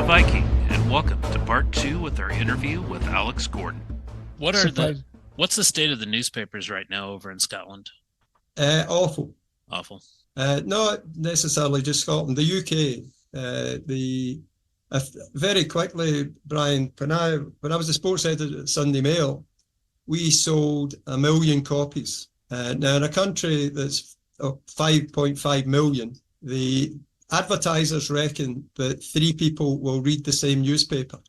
Viking, and welcome to part 2 with our interview with Alex Gordon. What's the state of the newspapers right now over in Scotland? Awful. Awful. Not necessarily just Scotland. The UK, very quickly, Brian, when I was the sports editor at Sunday Mail, we sold 1 million copies. Now, in a country that's 5.5 million, the advertisers reckon that 3 people will read the same newspaper.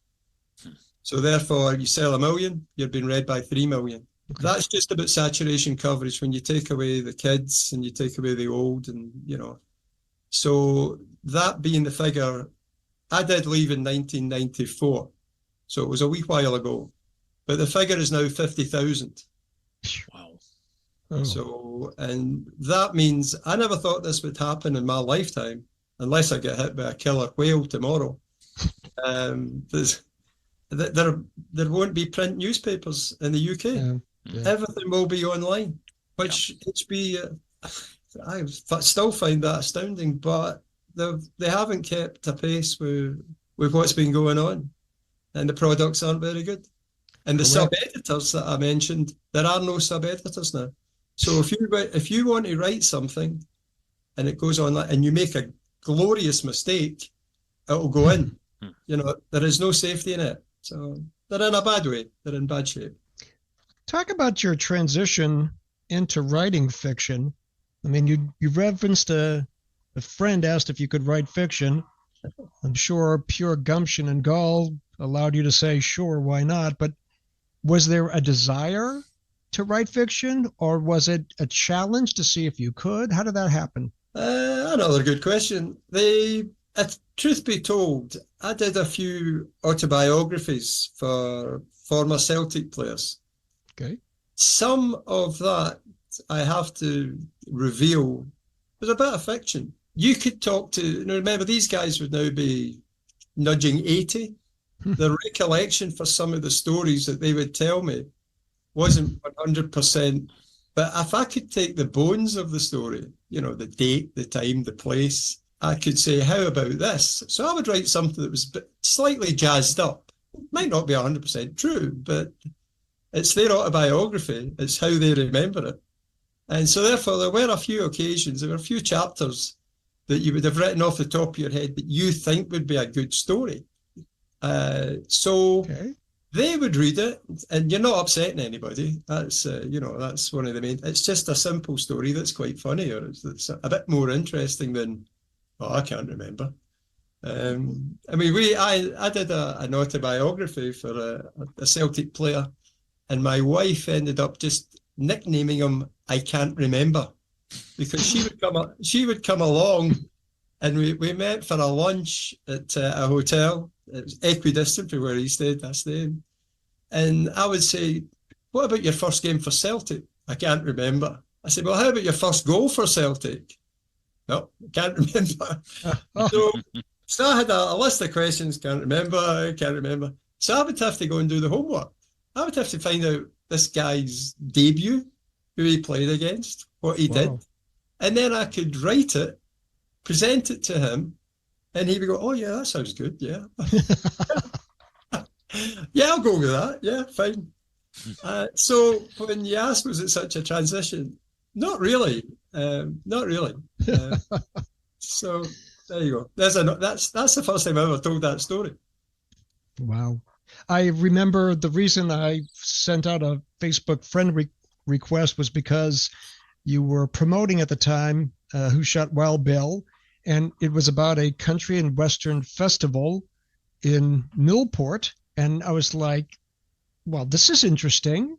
So therefore, you sell 1 million, you're being read by 3 million. Okay. That's just about saturation coverage when you take away the kids and you take away the old and, So that being the figure, I did leave in 1994. So it was a wee while ago. But the figure is now 50,000. Wow. Oh. So, and that means I never thought this would happen in my lifetime, unless I get hit by a killer whale tomorrow. There won't be print newspapers in the UK. Yeah. Everything will be online, which I still find that astounding, but they haven't kept a pace with what's been going on, and the products aren't very good. And the sub-editors that I mentioned, there are no sub-editors now. So if you want to write something and it goes on and you make a glorious mistake, it'll go in. There is no safety in it. So they're in a bad way. They're in bad shape. Talk about your transition into writing fiction. I mean, you referenced a friend asked if you could write fiction. I'm sure pure gumption and gall allowed you to say, sure, why not? But was there a desire to write fiction, or was it a challenge to see if you could? How did that happen? Another good question. Truth be told, I did a few autobiographies for former Celtic players. Okay. Some of that, I have to reveal, was a bit of fiction. You could talk to, remember, these guys would now be nudging 80. The recollection for some of the stories that they would tell me wasn't 100%. But if I could take the bones of the story, the date, the time, the place, I could say, how about this? So I would write something that was slightly jazzed up. It might not be 100% true, but it's their autobiography. It's how they remember it. And so therefore, there were a few occasions, there were a few chapters that you would have written off the top of your head that you think would be a good story. They would read it, and you're not upsetting anybody. That's that's one of the main. It's just a simple story that's quite funny, or it's a bit more interesting than, I can't remember. I did an autobiography for a Celtic player, and my wife ended up just nicknaming him I Can't Remember, because she would come along, and we met for a lunch at a hotel. It was equidistant from where he stayed. I stayed. And I would say, what about your first game for Celtic? I can't remember. I said, well, how about your first goal for Celtic? No, I can't remember. So I had a list of questions, can't remember. So I would have to go and do the homework. I would have to find out this guy's debut, who he played against, what he did. And then I could write it, present it to him, and he would go, oh, yeah, that sounds good, yeah. Yeah, I'll go with that. Yeah, fine. So when you ask, was it such a transition? Not really. So there you go. That's the first time I ever told that story. Wow. I remember the reason I sent out a Facebook friend request was because you were promoting at the time Who Shot Wild Bill, and it was about a country and western festival in Millport. And I was like, well, this is interesting.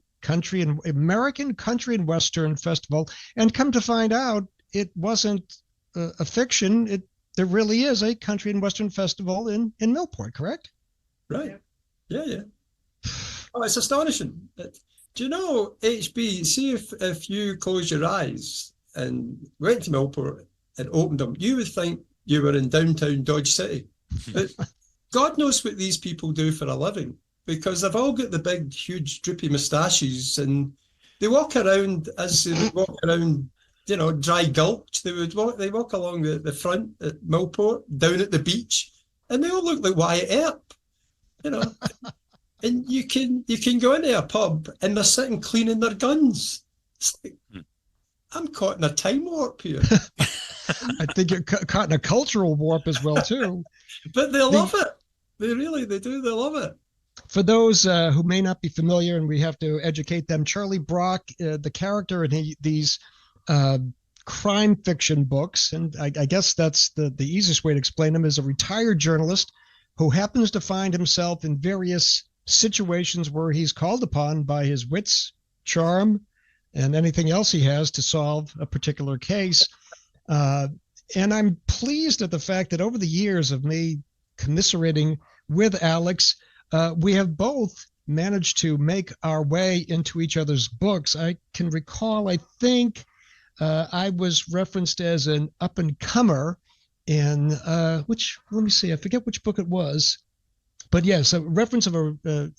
American country and western festival. And come to find out, it wasn't a fiction. There really is a country and western festival in Millport, correct? Right. Yeah. Oh, it's astonishing. Do you know, HB, see if you close your eyes and went to Millport and opened them, you would think you were in downtown Dodge City. But God knows what these people do for a living, because they've all got the big, huge, droopy moustaches, and they walk around as they would walk around, Dry Gulch. They walk along the front at Millport, down at the beach, and they all look like Wyatt Earp, you know. And you can go into a pub and they're sitting cleaning their guns. It's like, I'm caught in a time warp here. I think you're caught in a cultural warp as well too. But they love it. They do. They love it. For those who may not be familiar, and we have to educate them, Charlie Brock, the character in these crime fiction books, and I guess that's the easiest way to explain him, is a retired journalist who happens to find himself in various situations where he's called upon by his wits, charm, and anything else he has to solve a particular case. And I'm pleased at the fact that over the years of me commiserating with Alex, we have both managed to make our way into each other's books. I can recall, I think I was referenced as an up-and-comer in, let me see, I forget which book it was. But yes, a reference of a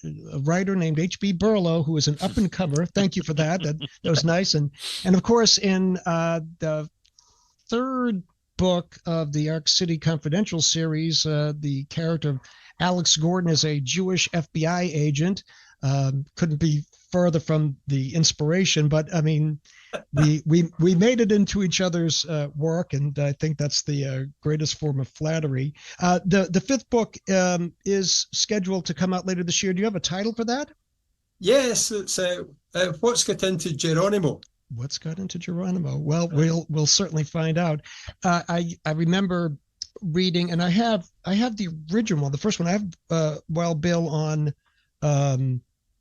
writer named H.B. Burlow, who is an up-and-comer. Thank you for that. That was nice. And of course, in the third book of the Arc City Confidential series, the character of Alex Gordon is a Jewish FBI agent. Couldn't be further from the inspiration, but I mean, we made it into each other's work, and I think that's the greatest form of flattery. The fifth book is scheduled to come out later this year. Do you have a title for that? Yes, it's What's Got Into Geronimo. What's Got Into Geronimo? Well, we'll certainly find out. I remember reading, and I have the original one, the first one. I have Wild Bill on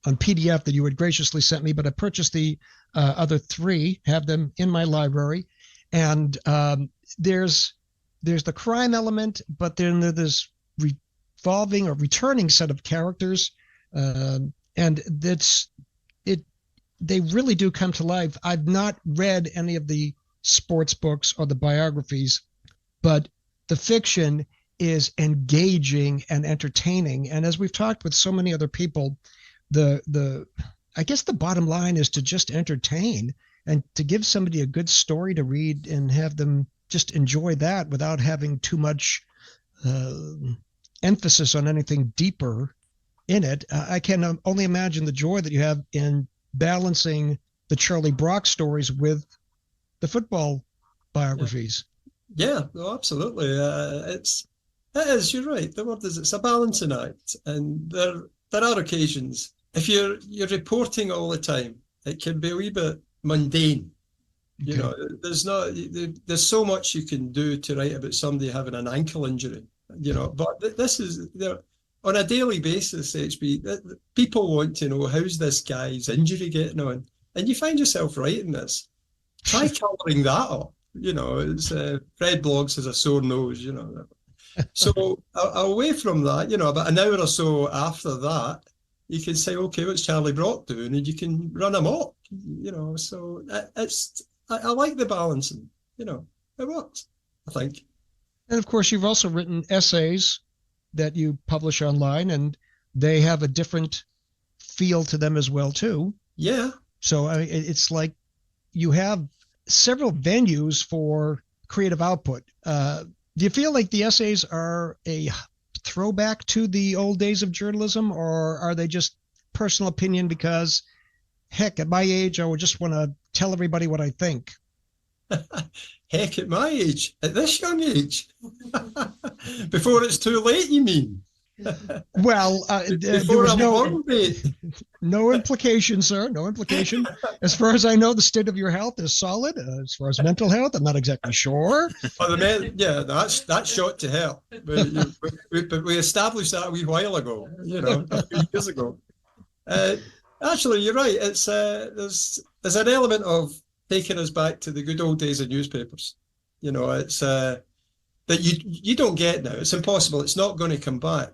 PDF that you had graciously sent me, but I purchased the other three, have them in my library. And there's the crime element, but then there's revolving or returning set of characters. And they really do come to life. I've not read any of the sports books or the biographies, but the fiction is engaging and entertaining. And as we've talked with so many other people, I guess the bottom line is to just entertain and to give somebody a good story to read and have them just enjoy that without having too much emphasis on anything deeper in it. I can only imagine the joy that you have in balancing the Charlie Brock stories with the football biographies. Yeah, no, absolutely. It is, you're right. The word is, it's a balancing act. And there are occasions, if you're reporting all the time, it can be a wee bit mundane. You know, there's so much you can do to write about somebody having an ankle injury, you know, but this is, on a daily basis, HB, people want to know, how's this guy's injury getting on? And you find yourself writing this. Try colouring that up. You know, it's Fred Bloggs has a sore nose, you know. So away from that, you know, about an hour or so after that, you can say, okay, what's Charlie Brock doing? And you can run amok, you know. So I like the balancing, you know, it works, I think. And of course, you've also written essays that you publish online, and they have a different feel to them as well, too. Yeah. So it's like you have several venues for creative output. Do you feel like the essays are a throwback to the old days of journalism, or are they just personal opinion because, heck, at my age, I would just want to tell everybody what I think? Heck, at my age, at this young age, before it's too late, you mean? Well, there was no implication, sir. No implication. As far as I know, the state of your health is solid. As far as mental health, I'm not exactly sure. That's shot to hell. But we established that a wee while ago, you know, a few years ago. Actually, you're right. It's there's an element of taking us back to the good old days of newspapers. You know, it's that you don't get now. It's impossible. It's not going to come back.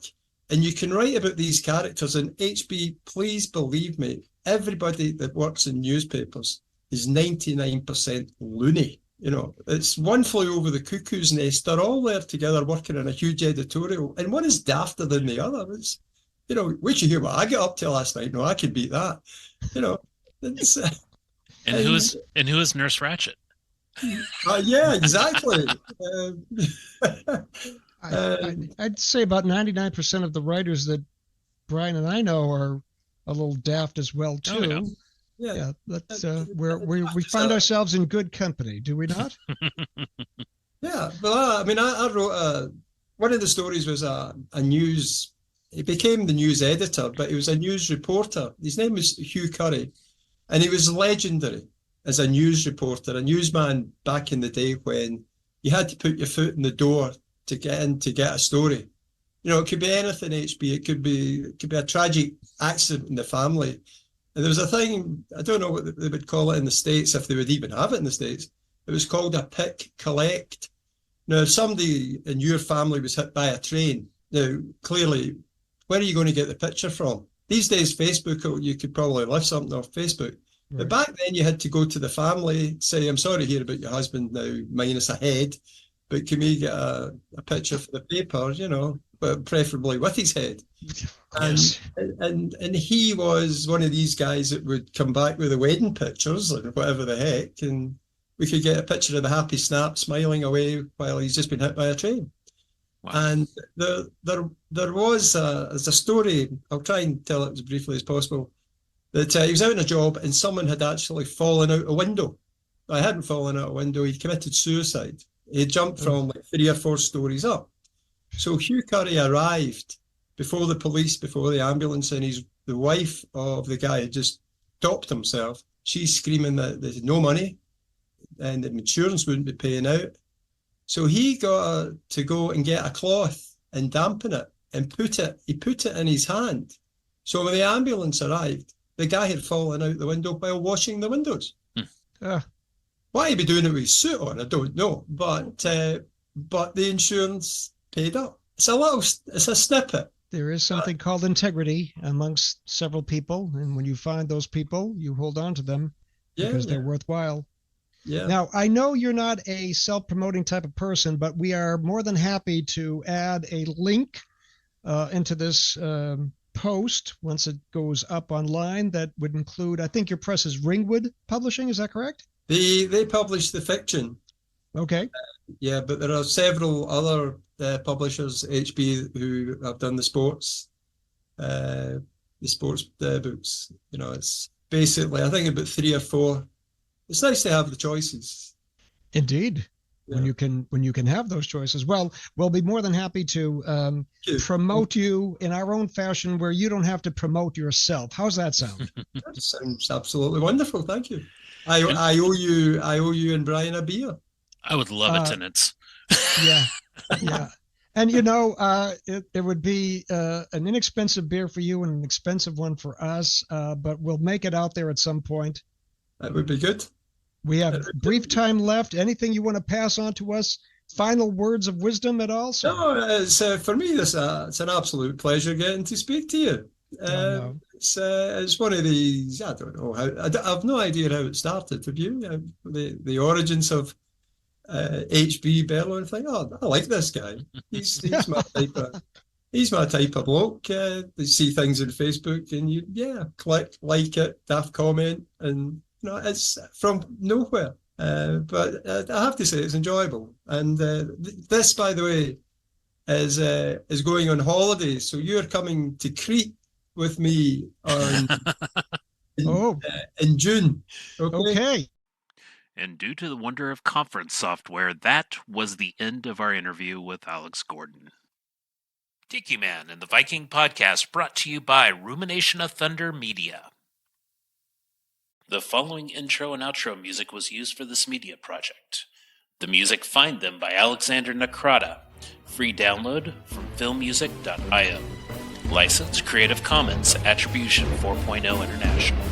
And you can write about these characters. And HB, please believe me, everybody that works in newspapers is 99% loony. You know, it's one flew over the cuckoo's nest. They're all there together working on a huge editorial, and one is dafter than the other. It's, you know, wait you hear what I got up to last night? No, I could beat that. You know, it's, and who is Nurse Ratched? Yeah, exactly. I'd say about 99% of the writers that Brian and I know are a little daft as well too. Oh, yeah. Yeah. That's we find ourselves in good company, do we not? Yeah. Well, I mean, I wrote one of the stories was a news. He became the news editor, but he was a news reporter. His name was Hugh Curry, and he was legendary as a news reporter, a newsman back in the day when you had to put your foot in the door to get in to get a story. You know, it could be anything, HB. It could be a tragic accident in the family. And there was a thing, I don't know what they would call it in the States, if they would even have it in the States. It was called a pick collect. Now, if somebody in your family was hit by a train, now, clearly, where are you going to get the picture from? These days, Facebook, you could probably lift something off Facebook. Right. But back then, you had to go to the family, say, I'm sorry to hear about your husband now, minus a head, but can we get a picture for the paper, you know, but preferably with his head? Yes. And he was one of these guys that would come back with the wedding pictures or whatever the heck, and we could get a picture of the happy snap smiling away while he's just been hit by a train. Wow. And there was there's a story, I'll try and tell it as briefly as possible, that he was out on a job and someone had actually fallen out a window. I hadn't fallen out a window, he'd committed suicide. He jumped from like 3 or 4 stories up. So Hugh Curry arrived before the police, before the ambulance, and the wife of the guy had just topped himself. She's screaming that there's no money and the insurance wouldn't be paying out. So he got to go and get a cloth and dampen it and put it in his hand. So when the ambulance arrived, the guy had fallen out the window while washing the windows. Why he'd be doing it with his suit on, I don't know. But the insurance paid up. It's a snippet. There is something called integrity amongst several people, and when you find those people, you hold on to them because they're worthwhile. Yeah. Now, I know you're not a self-promoting type of person, but we are more than happy to add a link into this post once it goes up online. That would include, I think your press is Ringwood Publishing, is that correct? They publish the fiction. Okay. Yeah, but there are several other publishers, HB, who have done the sports books. You know, it's basically, I think about 3 or 4. It's nice to have the choices. Indeed. Yeah. When you can have those choices. Well, we'll be more than happy to promote you in our own fashion where you don't have to promote yourself. How's that sound? That sounds absolutely wonderful. Thank you. I owe you and Brian a beer. I would love attendance. Yeah. Yeah. And you know, it would be an inexpensive beer for you and an expensive one for us, but we'll make it out there at some point. That would be good. We have brief time left. Anything you want to pass on to us? Final words of wisdom at all? Sir? No, it's for me. It's an absolute pleasure getting to speak to you. No. It's one of these. I don't know how. I've no idea how it started. Have you? The origins of HB Bello and think, oh, I like this guy. He's my type of. He's my type of bloke. You see things on Facebook and you click, like it, daft comment, and it's from nowhere. But I have to say it's enjoyable. And this, by the way, is going on holiday. So you're coming to Crete with me in June. Okay. And due to the wonder of conference software, that was the end of our interview with Alex Gordon. Tiki Man and the Viking Podcast brought to you by Rumination of Thunder Media. The following intro and outro music was used for this media project. The music Find Them by Alexander Nakrata. Free download from filmmusic.io. License Creative Commons Attribution 4.0 International.